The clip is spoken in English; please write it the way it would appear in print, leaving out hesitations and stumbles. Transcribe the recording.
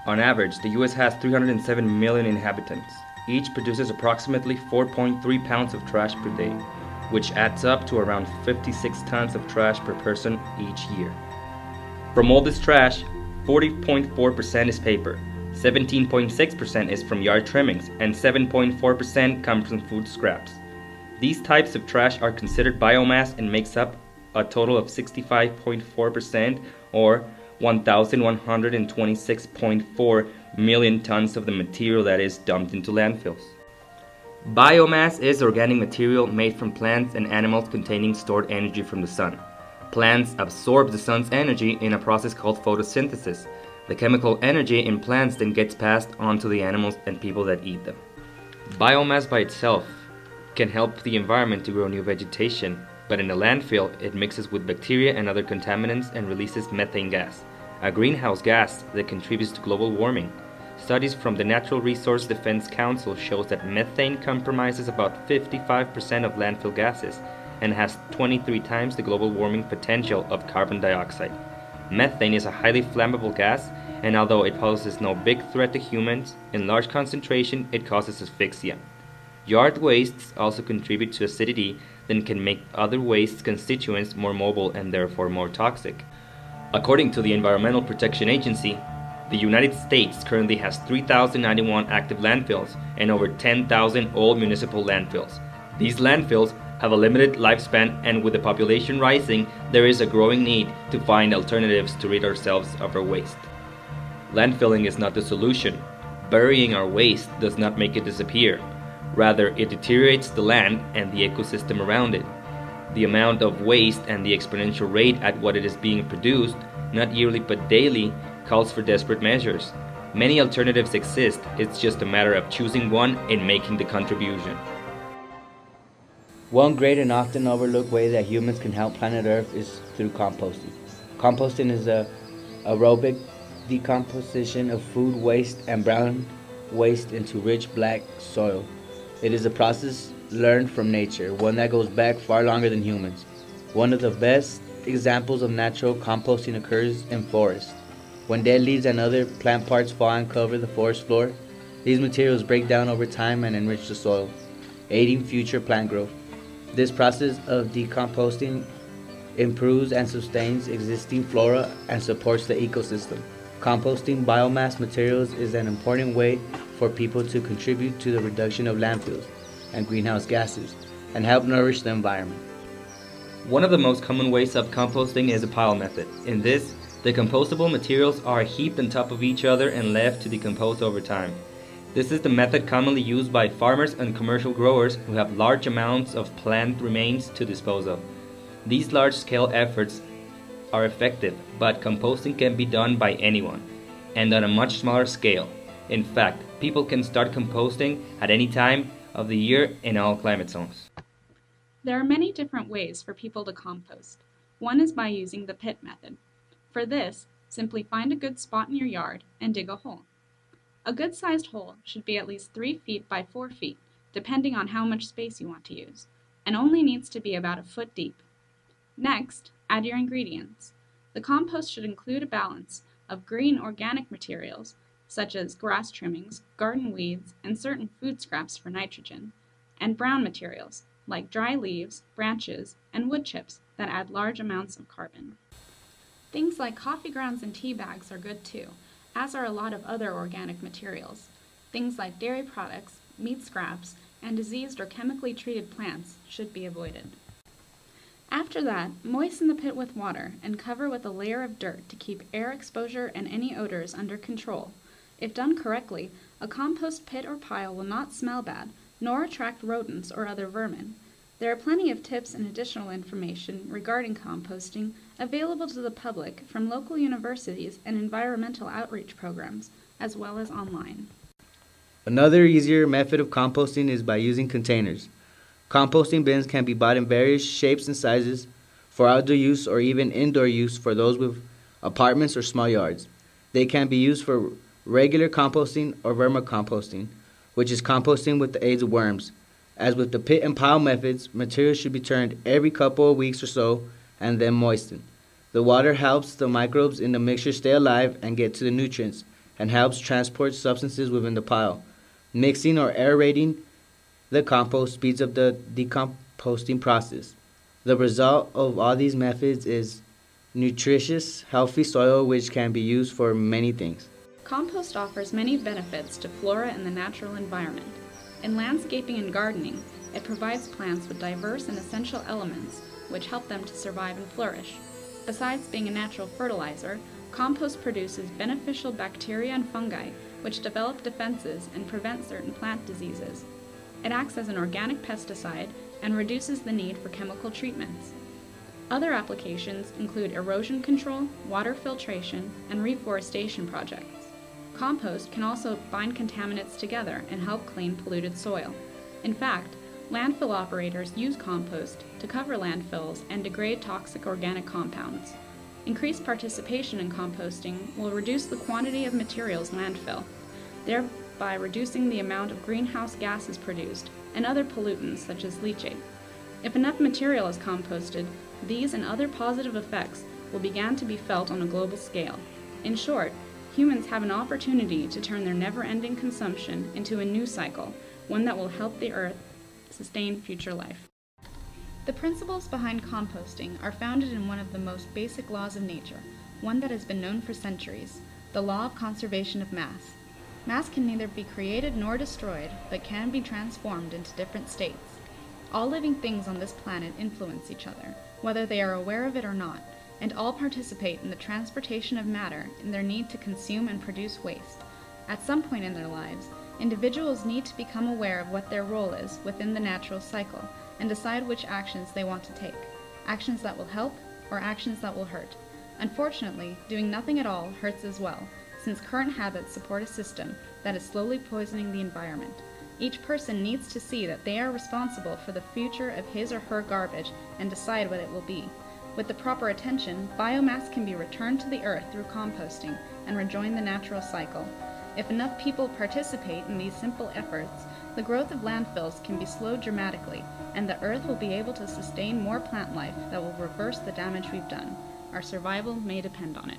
On average, the US has 307 million inhabitants. Each produces approximately 4.3 pounds of trash per day, which adds up to around 56 tons of trash per person each year. From all this trash, 40.4% is paper, 17.6% is from yard trimmings, and 7.4% comes from food scraps. These types of trash are considered biomass and makes up a total of 65.4% or 1,126.4 million tons of the material that is dumped into landfills. Biomass is organic material made from plants and animals containing stored energy from the sun. Plants absorb the sun's energy in a process called photosynthesis. The chemical energy in plants then gets passed on to the animals and people that eat them. Biomass by itself can help the environment to grow new vegetation, but in a landfill it mixes with bacteria and other contaminants and releases methane gas, a greenhouse gas that contributes to global warming. Studies from the Natural Resource Defense Council shows that methane comprises about 55% of landfill gases and has 23 times the global warming potential of carbon dioxide. Methane is a highly flammable gas, and although it poses no big threat to humans, in large concentration it causes asphyxia. Yard wastes also contribute to acidity that can make other waste constituents more mobile and therefore more toxic. According to the Environmental Protection Agency, the United States currently has 3,091 active landfills and over 10,000 old municipal landfills. These landfills have a limited lifespan, and with the population rising, there is a growing need to find alternatives to rid ourselves of our waste. Landfilling is not the solution. Burying our waste does not make it disappear. Rather, it deteriorates the land and the ecosystem around it. The amount of waste and the exponential rate at what it is being produced, not yearly but daily, calls for desperate measures. Many alternatives exist, it's just a matter of choosing one and making the contribution. One great and often overlooked way that humans can help planet Earth is through composting. Composting is a aerobic decomposition of food waste and brown waste into rich black soil. It is a process learned from nature, one that goes back far longer than humans. One of the best examples of natural composting occurs in forests. When dead leaves and other plant parts fall and cover the forest floor, these materials break down over time and enrich the soil, aiding future plant growth. This process of decomposting improves and sustains existing flora and supports the ecosystem. Composting biomass materials is an important way for people to contribute to the reduction of landfills and greenhouse gases and help nourish the environment. One of the most common ways of composting is the pile method. In this, the compostable materials are heaped on top of each other and left to decompose over time. This is the method commonly used by farmers and commercial growers who have large amounts of plant remains to dispose of. These large-scale efforts are effective, but composting can be done by anyone, and on a much smaller scale. In fact, people can start composting at any time of the year in all climate zones. There are many different ways for people to compost. One is by using the pit method. For this, simply find a good spot in your yard and dig a hole. A good-sized hole should be at least 3 feet by 4 feet, depending on how much space you want to use, and only needs to be about a foot deep. Next, add your ingredients. The compost should include a balance of green organic materials, such as grass trimmings, garden weeds, and certain food scraps for nitrogen, and brown materials, like dry leaves, branches, and wood chips that add large amounts of carbon. Things like coffee grounds and tea bags are good too, as are a lot of other organic materials. Things like dairy products, meat scraps, and diseased or chemically treated plants should be avoided. After that, moisten the pit with water and cover with a layer of dirt to keep air exposure and any odors under control. If done correctly, a compost pit or pile will not smell bad, nor attract rodents or other vermin. There are plenty of tips and additional information regarding composting available to the public from local universities and environmental outreach programs, as well as online. Another easier method of composting is by using containers. Composting bins can be bought in various shapes and sizes for outdoor use or even indoor use for those with apartments or small yards. They can be used for regular composting or vermicomposting, which is composting with the aid of worms. As with the pit and pile methods, materials should be turned every couple of weeks or so and then moistened. The water helps the microbes in the mixture stay alive and get to the nutrients, and helps transport substances within the pile. Mixing or aerating the compost speeds up the decomposting process. The result of all these methods is nutritious, healthy soil which can be used for many things. Compost offers many benefits to flora and the natural environment. In landscaping and gardening, it provides plants with diverse and essential elements which help them to survive and flourish. Besides being a natural fertilizer, compost produces beneficial bacteria and fungi which develop defenses and prevent certain plant diseases. It acts as an organic pesticide and reduces the need for chemical treatments. Other applications include erosion control, water filtration, and reforestation projects. Compost can also bind contaminants together and help clean polluted soil. In fact, landfill operators use compost to cover landfills and degrade toxic organic compounds. Increased participation in composting will reduce the quantity of materials landfill, thereby reducing the amount of greenhouse gases produced and other pollutants such as leachate. If enough material is composted, these and other positive effects will begin to be felt on a global scale. In short, humans have an opportunity to turn their never-ending consumption into a new cycle, one that will help the Earth sustain future life. The principles behind composting are founded in one of the most basic laws of nature, one that has been known for centuries, the law of conservation of mass. Mass can neither be created nor destroyed, but can be transformed into different states. All living things on this planet influence each other, whether they are aware of it or not, and all participate in the transportation of matter in their need to consume and produce waste. At some point in their lives, individuals need to become aware of what their role is within the natural cycle and decide which actions they want to take, actions that will help or actions that will hurt. Unfortunately, doing nothing at all hurts as well, since current habits support a system that is slowly poisoning the environment. Each person needs to see that they are responsible for the future of his or her garbage and decide what it will be. With the proper attention, biomass can be returned to the earth through composting and rejoin the natural cycle. If enough people participate in these simple efforts, the growth of landfills can be slowed dramatically, and the earth will be able to sustain more plant life that will reverse the damage we've done. Our survival may depend on it.